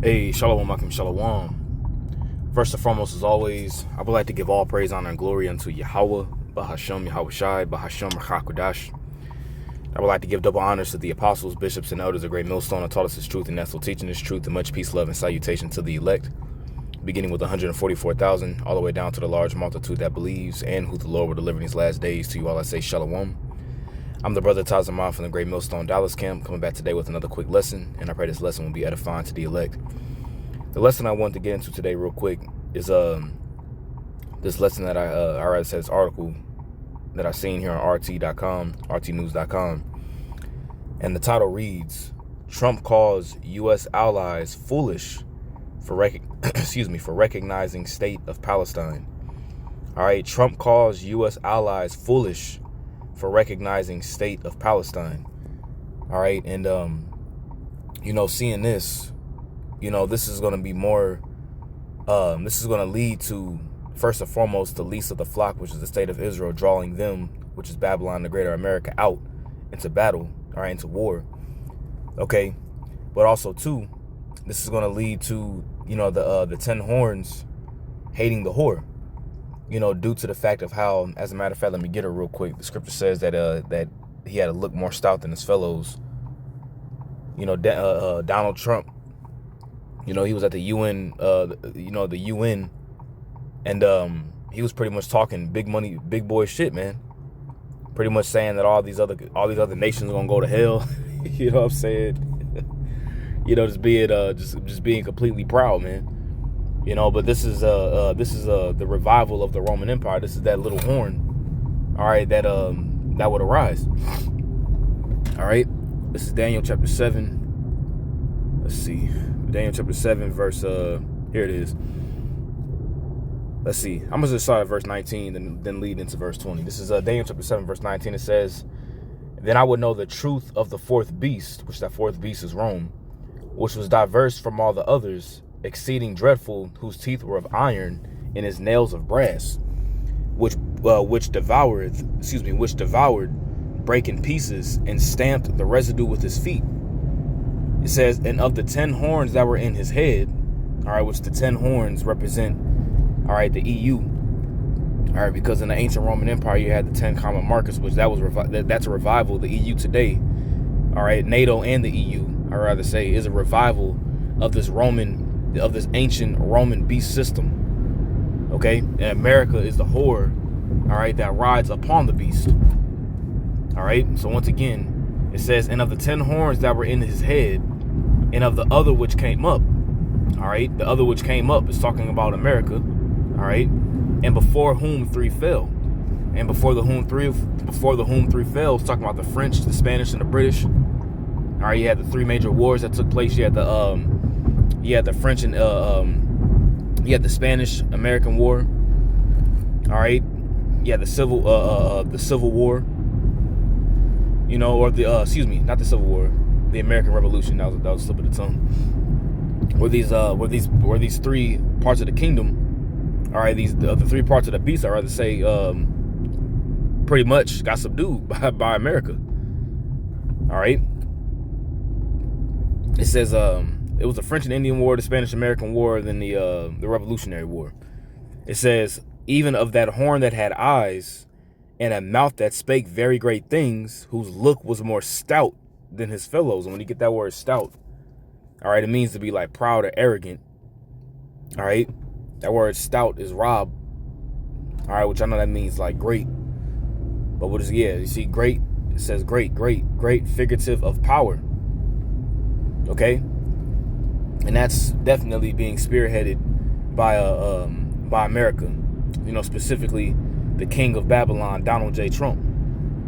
Hey, Shalom, Makim Shalom. First and foremost, as always, I would like to give all praise, honor, and glory unto Yahweh, Bahashem, Yahweh Shai, Bahashem, Rachakodash. I would like to give double honors to the apostles, bishops, and elders of Great Millstone who taught us His truth, and that's teaching His truth, and much peace, love, and salutation to the elect, beginning with 144,000, all the way down to the large multitude that believes, and who the Lord will deliver in these last days. To you all I say Shalom. I'm the brother Tazamah from the Great Millstone Dallas Camp, coming back today with another quick lesson, and I pray this lesson will be edifying to the elect. The lesson I want to get into today real quick is this lesson that I read, says article that I seen here on RT.com, RTnews.com, and the title reads, Trump calls U.S. allies foolish for recognizing state of Palestine. All right, Trump calls U.S. allies foolish for recognizing state of Palestine. All right, and seeing this, this is going to be more, this is going to lead to, first and foremost, the least of the flock, which is the state of Israel, drawing them, which is Babylon, the greater America, out into battle, all right, into war. Okay, but also too, this is going to lead to, the 10 horns hating the whore, due to the fact of how, as a matter of fact, let me get it real quick. The scripture says that that he had to look more stout than his fellows. Donald Trump, he was at the UN, the UN, and he was pretty much talking big money, big boy shit, man. Pretty much saying that all these other nations are gonna go to hell. You know what I'm saying? Just being completely proud, man. But this is the revival of the Roman Empire. This is that little horn, all right, that would arise. All right, this is Daniel chapter 7. Let's see, Daniel chapter 7, verse here it is. Let's see. I'm gonna just start at verse 19, and then lead into verse 20. This is Daniel chapter 7, verse 19. It says, "Then I would know the truth of the fourth beast," which that fourth beast is Rome, "which was diverse from all the others, exceeding dreadful, whose teeth were of iron, and his nails of brass, which devoured, brake in pieces, and stamped the residue with his feet." It says, "And of the 10 horns that were in his head," all right, which the 10 horns represent, all right, the EU, all right, because in the ancient Roman Empire you had the 10 common markers, which that's a revival. The EU today, all right, NATO and the EU, I rather say, is a revival of this ancient Roman beast system. Okay, and America is the whore, all right, that rides upon the beast. All right, so once again, it says, "And of the 10 horns that were in his head, and of the other which came up," all right, the other which came up is talking about America, all right, "and before whom 3 fell," and before the whom three fell is talking about the French, the Spanish, and the British. All right, you had the 3 major wars that took place. You had the French and you had the Spanish American War. All right, you had the Civil War. Or not the Civil War, the American Revolution. That was a slip of the tongue. Where these 3 parts of the kingdom, all right, the 3 parts of the beast, I rather say, pretty much got subdued by America. All right, it says it was the French and Indian War, the Spanish American War, then the Revolutionary War. It says, "Even of that horn that had eyes, and a mouth that spake very great things, whose look was more stout than his fellows." And when you get that word stout, all right, it means to be like proud or arrogant. All right, that word stout is Rob. All right, which I know that means like great. But what is, you see, great, it says great, figurative of power. Okay, and that's definitely being spearheaded by America. Specifically the king of Babylon, Donald J. Trump.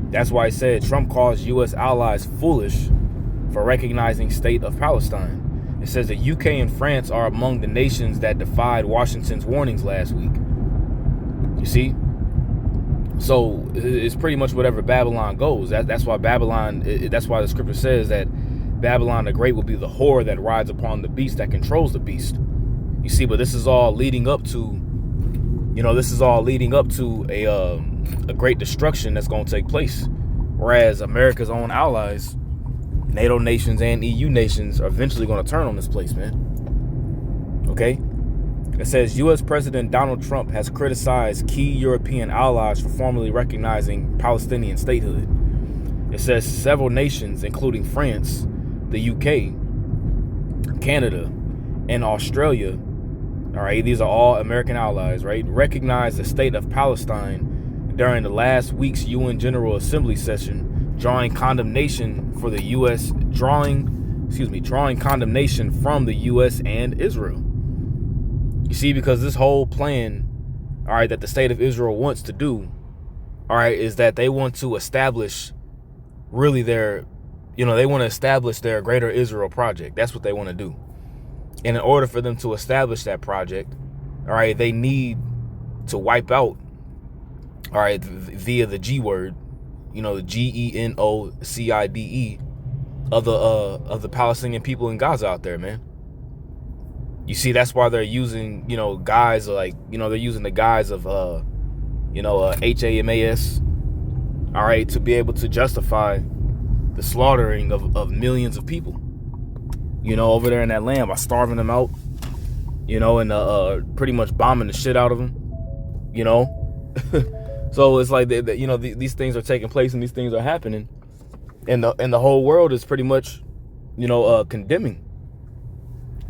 That's why I said Trump calls U.S. allies foolish for recognizing state of Palestine. It says the UK and France are among the nations that defied Washington's warnings last week. You see? So it's pretty much whatever Babylon goes. That's why that's why the scripture says that Babylon the Great will be the whore that rides upon the beast, that controls the beast. You see, but this is all leading up to, a great destruction that's going to take place. Whereas America's own allies, NATO nations and EU nations, are eventually going to turn on this place, man. Okay? It says U.S. President Donald Trump has criticized key European allies for formally recognizing Palestinian statehood. It says several nations, including France, the UK, Canada, and Australia, all right, these are all American allies, right, recognize the state of Palestine during the last week's UN General Assembly session, drawing condemnation for the U.S. drawing condemnation from the U.S. and Israel. You see, because this whole plan, all right, that the state of Israel wants to do, all right, is that they want to establish really their, they want to establish their greater Israel project. That's what they want to do. And in order for them to establish that project, all right, they need to wipe out, all right, via the G word, the genocide of the Palestinian people in Gaza out there, man. You see, that's why they're using, guys like, they're using the guise of, HAMAS, all right, to be able to justify the slaughtering of millions of people, over there in that land by starving them out, and pretty much bombing the shit out of them, So it's like, these things are taking place and these things are happening. And the whole world is pretty much, condemning.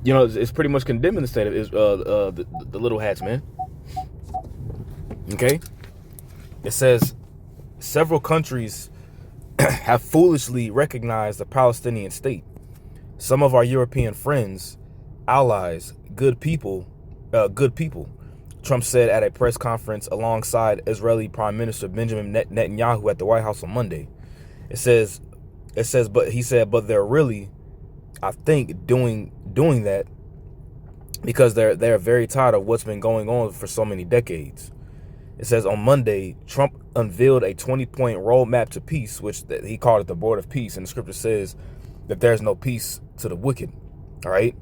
It's pretty much condemning the state of Israel, the little hats, man. Okay? It says several countries have foolishly recognized the Palestinian state. Some of our European friends, allies, good people, Trump said at a press conference alongside Israeli Prime Minister Benjamin Netanyahu at the White House on Monday. It says, but he said, but they're really, I think, doing that because they're very tired of what's been going on for so many decades. It says on Monday, Trump unveiled a 20-point roadmap to peace, which he called it the board of peace. And the scripture says that there's no peace to the wicked, all right,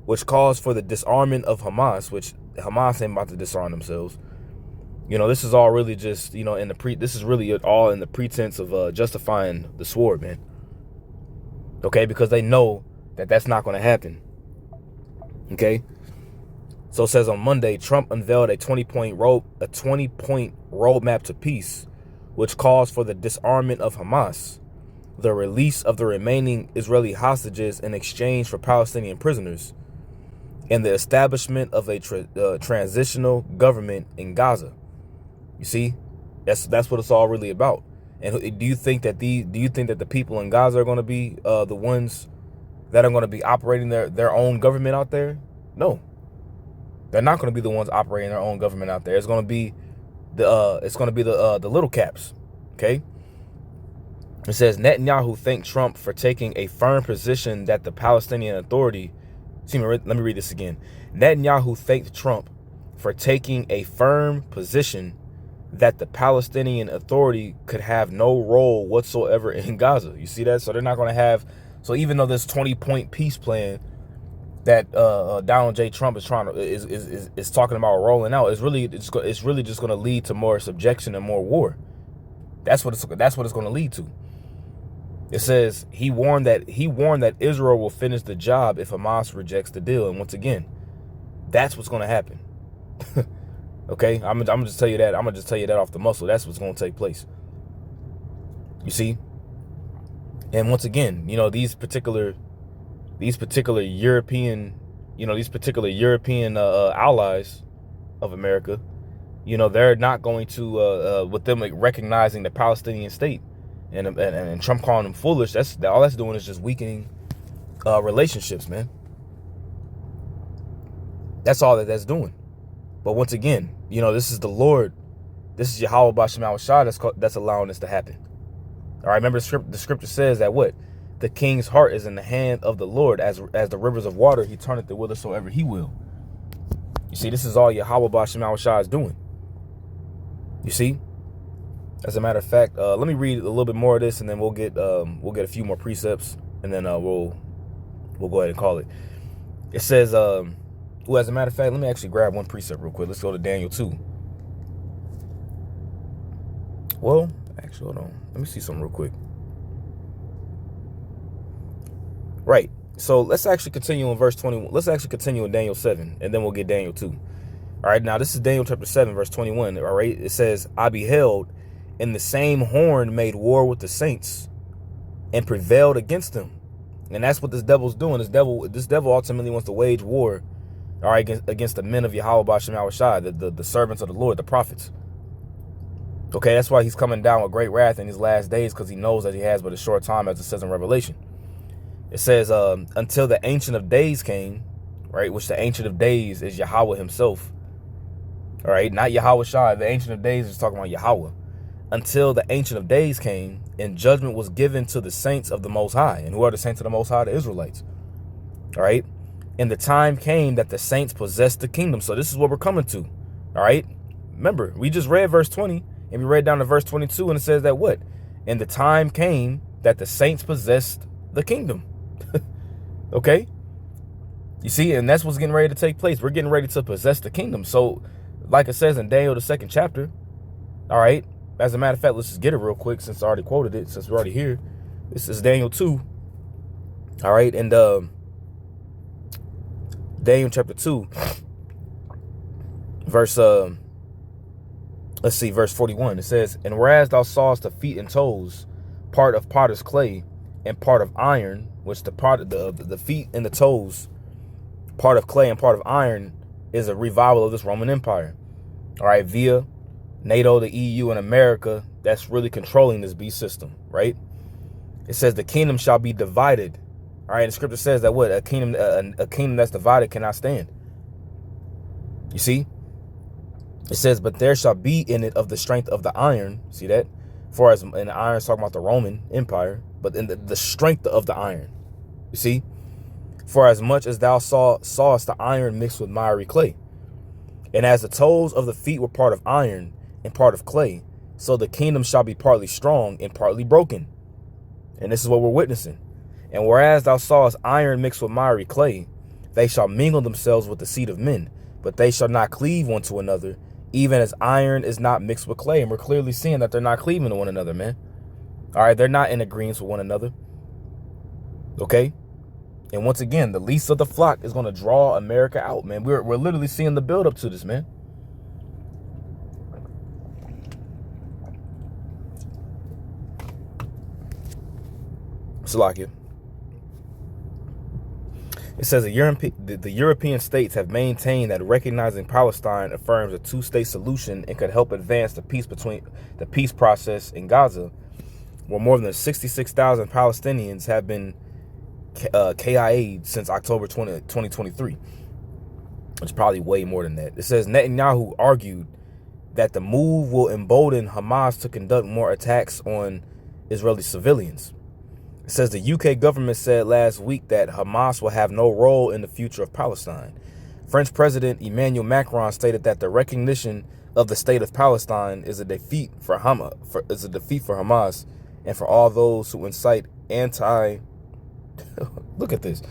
which calls for the disarmament of Hamas, which Hamas ain't about to disarm themselves. This is all really just, this is really all in the pretense of justifying the sword, man. Okay, because they know that that's not going to happen. Okay. So it says on Monday, Trump unveiled a 20-point roadmap to peace, which calls for the disarmament of Hamas, the release of the remaining Israeli hostages in exchange for Palestinian prisoners, and the establishment of a transitional government in Gaza. You see, that's what it's all really about. And do you think that the people in Gaza are going to be the ones that are going to be operating their own government out there? No. They're not going to be the ones operating their own government out there. It's going to be the little caps. Okay. It says Netanyahu thanked Trump for taking a firm position that the Palestinian Authority. Let me read this again. Netanyahu thanked Trump for taking a firm position that the Palestinian Authority could have no role whatsoever in Gaza. You see that? So they're not going to have. So even though this 20-point peace plan that Donald J. Trump is talking about rolling out, it's really just going to lead to more subjection and more war. That's what it's going to lead to. It says he warned that Israel will finish the job if Hamas rejects the deal. And once again, that's what's going to happen. Okay, I'm gonna just tell you that. I'm gonna just tell you that off the muscle. That's what's going to take place. You see. And once again, these particular European, allies of America, they're not going to, with them recognizing the Palestinian state and Trump calling them foolish. All that's doing is just weakening relationships, man. That's all that's doing. But once again, this is the Lord, this is Yahweh B'Shem Shah that's allowing this to happen. All right, remember the scripture says that what? The king's heart is in the hand of the Lord, as the rivers of water, he turneth it whithersoever he will. You see, this is all Yahweh B'Shem Shah is doing. You see? As a matter of fact, let me read a little bit more of this, and then we'll get a few more precepts, and then we'll go ahead and call it. It says, as a matter of fact, let me actually grab one precept real quick. Let's go to Daniel 2. Well, actually, hold on. Let me see something real quick. Right. So let's actually continue in verse 21. Let's actually continue in Daniel 7, and then we'll get Daniel 2. All right, now this is Daniel chapter 7, verse 21. All right, it says, I beheld, and the same horn made war with the saints and prevailed against them. And that's what this devil's doing. This devil ultimately wants to wage war, all right, against the men of Yahweh Ba'Shem Yahushua, the servants of the Lord, the prophets. Okay, that's why he's coming down with great wrath in these last days, because he knows that he has but a short time, as it says in Revelation. It says, until the Ancient of Days came, right, which the Ancient of Days is Yahweh himself. All right, not Yahweh Shai. The Ancient of Days is talking about Yahweh. Until the Ancient of Days came, and judgment was given to the saints of the Most High. And who are the saints of the Most High? The Israelites. All right. And the time came that the saints possessed the kingdom. So this is what we're coming to. All right. Remember, we just read verse 20, and we read down to verse 22, and it says that what? And the time came that the saints possessed the kingdom. Okay. You see, and that's what's getting ready to take place. We're getting ready to possess the kingdom. So, like it says in Daniel, the 2nd chapter, all right, as a matter of fact, let's just get it real quick since I already quoted it, since we're already here. This is Daniel 2, all right, and Daniel chapter 2, verse, let's see, verse 41. It says, and whereas thou sawest the feet and toes, part of potter's clay, and part of iron, which the part of the feet and the toes, part of clay and part of iron, is a revival of this Roman Empire. All right, via NATO, the EU, and America, that's really controlling this beast system, right? It says the kingdom shall be divided. All right, the scripture says that what? A kingdom that's divided cannot stand. You see? It says, but there shall be in it of the strength of the iron. See that? For as, and the iron is talking about the Roman Empire, but in the strength of the iron. You see? For as much as thou sawest the iron mixed with miry clay. And as the toes of the feet were part of iron and part of clay, so the kingdom shall be partly strong and partly broken. And this is what we're witnessing. And whereas thou sawest iron mixed with miry clay, they shall mingle themselves with the seed of men, but they shall not cleave one to another, even as iron is not mixed with clay. And we're clearly seeing that they're not cleaving to one another, man. All right, they're not in agreement with one another. Okay? And once again, the least of the flock is going to draw America out, man. We're literally seeing the build up to this, man. Salakia. It says the European states have maintained that recognizing Palestine affirms a two-state solution and could help advance the peace process in Gaza, where more than 66,000 Palestinians have been KIA'd since October 2023. It's probably way more than that. It says Netanyahu argued that the move will embolden Hamas to conduct more attacks on Israeli civilians. It says the UK government said last week that Hamas will have no role in the future of Palestine. French President Emmanuel Macron stated that the recognition of the state of Palestine is a defeat for Hamas and for all those who incite look at this.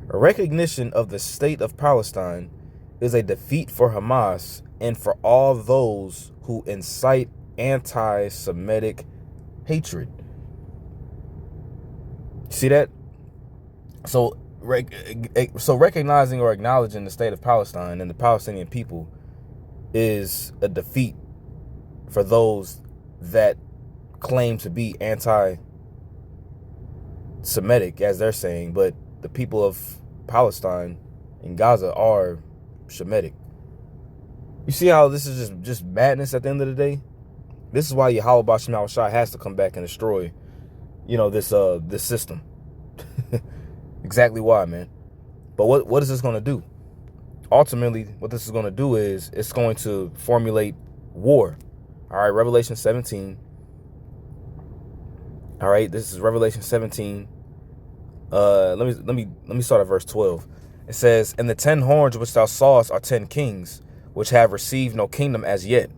A recognition of the state of Palestine is a defeat for Hamas and for all those who incite anti-Semitic hatred. See that? So recognizing or acknowledging the state of Palestine and the Palestinian people is a defeat for those that claim to be anti-Semitic, as they're saying, but the people of Palestine and Gaza are Shemitic. You see how this is just madness at the end of the day? This is why Yahweh Ba'Shem Yahushua has to come back and destroy, this system. Exactly why, man. But what is this going to do? Ultimately, what this is going to do is it's going to formulate war. All right, Revelation 17. All right, this is Revelation 17. Let me start at verse 12. It says, and the 10 horns which thou sawest are 10 kings, which have received no kingdom as yet,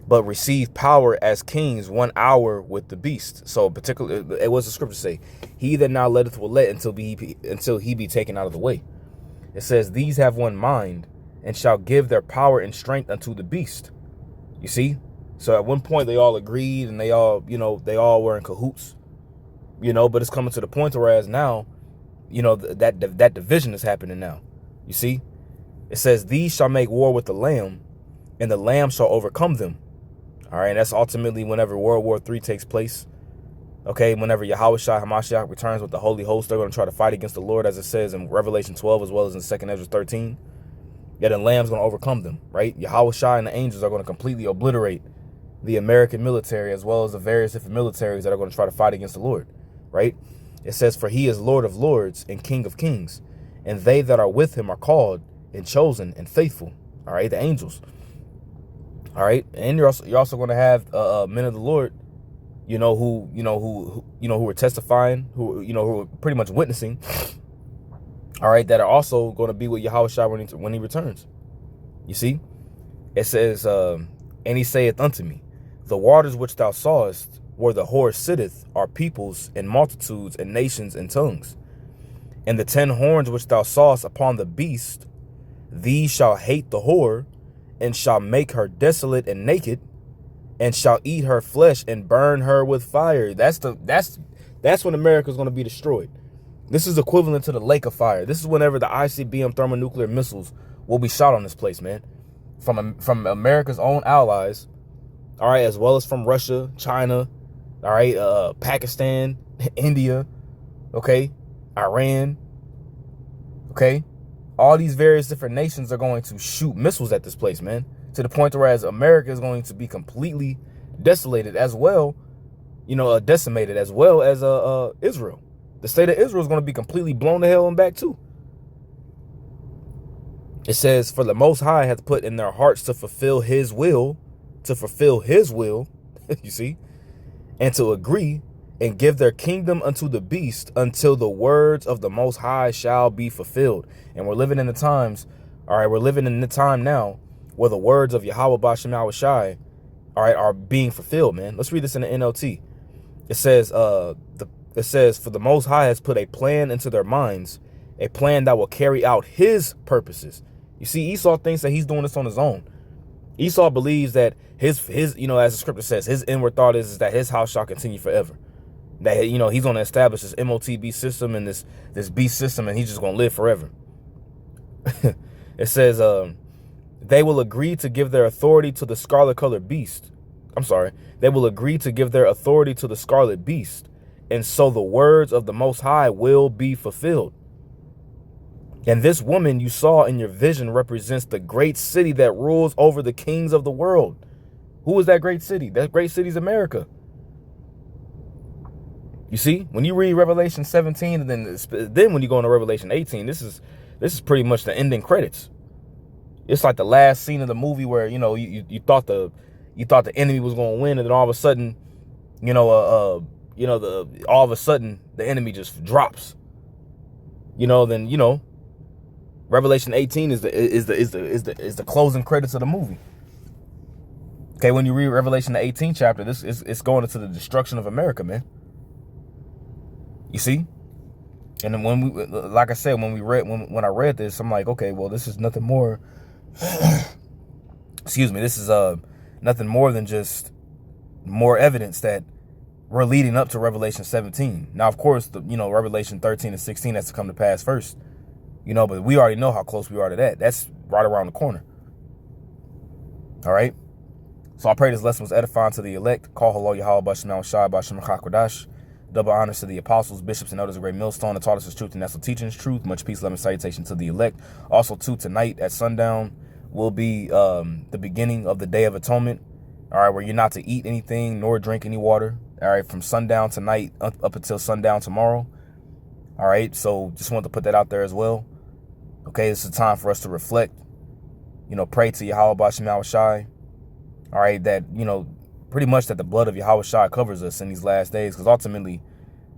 but receive power as kings 1 hour with the beast. So particularly, it was the scripture say, he that now letteth will let until he be taken out of the way. It says, these have one mind and shall give their power and strength unto the beast. You see? So at one point they all agreed and they all were in cahoots, but it's coming to the point whereas now, that division is happening now. You see, it says, these shall make war with the Lamb, and the Lamb shall overcome them. All right, and that's ultimately whenever World War III takes place. Okay, whenever Yahushua HaMashiach returns with the Holy Host, they're going to try to fight against the Lord, as it says in Revelation 12, as well as in 2 Ezra 13. Yeah, the Lamb's going to overcome them, right? Yahushua and the angels are going to completely obliterate the American military, as well as the various different militaries that are going to try to fight against the Lord, right? It says, for he is Lord of lords and King of kings, and they that are with him are called and chosen and faithful. All right, the angels. All right, and you're also going to have men of the Lord, who are testifying, who are pretty much witnessing. All right, that are also going to be with Yahushua when he returns. You see, it says, and he saith unto me, the waters which thou sawest, where the whore sitteth, are peoples and multitudes and nations and tongues. And the 10 horns which thou sawest upon the beast, these shall hate the whore, and shall make her desolate and naked, and shall eat her flesh and burn her with fire. That's when America's going to be destroyed. This is equivalent to the lake of fire. This is whenever the ICBM thermonuclear missiles will be shot on this place, man. From America's own allies, all right, as well as from Russia, China, all right, Pakistan, India, okay, Iran, okay. All these various different nations are going to shoot missiles at this place, man, to the point where as America is going to be completely desolated as well, decimated, as well as Israel. The state of Israel is going to be completely blown to hell and back too. It says, for the Most High hath put in their hearts to fulfill his will, you see, and to agree and give their kingdom unto the beast until the words of the Most High shall be fulfilled. And we're living in the times, all right, we're living in the time now where the words of Yahweh Bashem Yahushai, all right, are being fulfilled, man. Let's read this in the NLT. It says, for the Most High has put a plan into their minds, a plan that will carry out his purposes. You see, Esau thinks that he's doing this on his own. Esau believes that his as the scripture says, his inward thought is that his house shall continue forever. That, he's going to establish this MOTB system and this beast system, and he's just going to live forever. It says, they will agree to give their authority to the scarlet colored beast. They will agree to give their authority to the scarlet beast. And so the words of the Most High will be fulfilled. And this woman you saw in your vision represents the great city that rules over the kings of the world. Who is that great city? That great city is America. You see, when you read Revelation 17, and then when you go into Revelation 18, this is pretty much the ending credits. It's like the last scene of the movie where you thought the enemy was going to win, and then all of a sudden, all of a sudden the enemy just drops. Revelation 18 is the closing credits of the movie. Okay, when you read Revelation the 18th chapter, it's going into the destruction of America, man. You see? And then like I said, when I read this, I'm like, okay, well, this is nothing more. Excuse me. This is nothing more than just more evidence that we're leading up to Revelation 17. Now, of course, Revelation 13 and 16 has to come to pass first. But we already know how close we are to that. That's right around the corner. All right. So I pray this lesson was edifying to the elect. Call hello Yahweh Bashem Yahushai Bashem Chakodash. Double honors to the apostles, bishops, and elders of Great Millstone that taught us his truth and that's the teachings truth. Much peace, love, and salutation to the elect. Also, too, tonight at sundown will be the beginning of the Day of Atonement. All right, where you're not to eat anything nor drink any water. All right, from sundown tonight up until sundown tomorrow. All right, so just wanted to put that out there as well. Okay, this is a time for us to reflect. Pray to Yahweh Bashem Yahushai. All right, that pretty much that the blood of Yahushua covers us in these last days, because ultimately,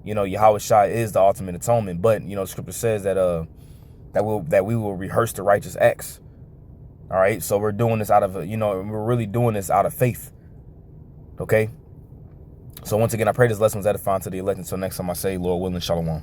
Yahushua is the ultimate atonement. But Scripture says that that we will rehearse the righteous acts. All right, so we're doing this out of we're really doing this out of faith. Okay, so once again, I pray this lesson was edifying to the elect. Until next time, I say, Lord willing, shalom.